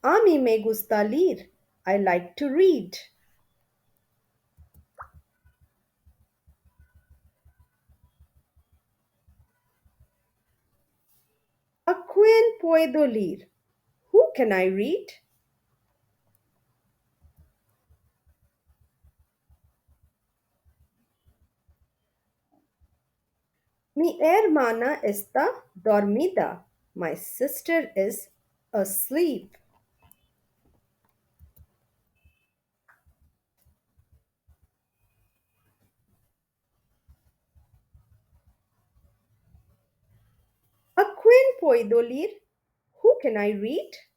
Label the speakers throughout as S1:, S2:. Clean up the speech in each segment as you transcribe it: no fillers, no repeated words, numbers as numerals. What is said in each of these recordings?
S1: A mí me gusta leer. I like to read. ¿A quién puedo leer? Who can I read? Mi hermana está dormida. My sister is asleep. ¿A quién puedo leer? Who can I read?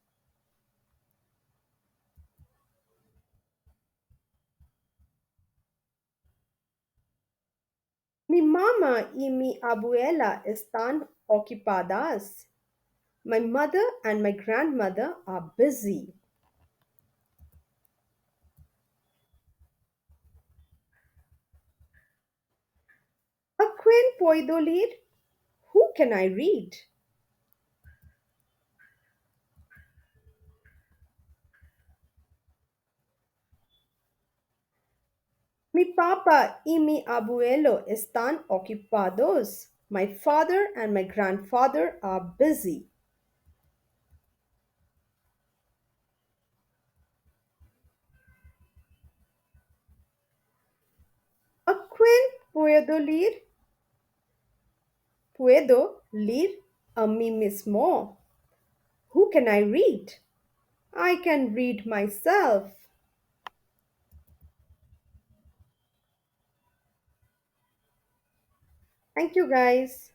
S1: Mi mamá y mi abuela están ocupadas. My mother and my grandmother are busy. ¿A quién puedo leer? Who can I read? Mi papá y mi abuelo están ocupados. My father and my grandfather are busy. ¿A quién puedo leer? Puedo leer a mí mismo. Who can I read? I can read myself. Thank you, guys.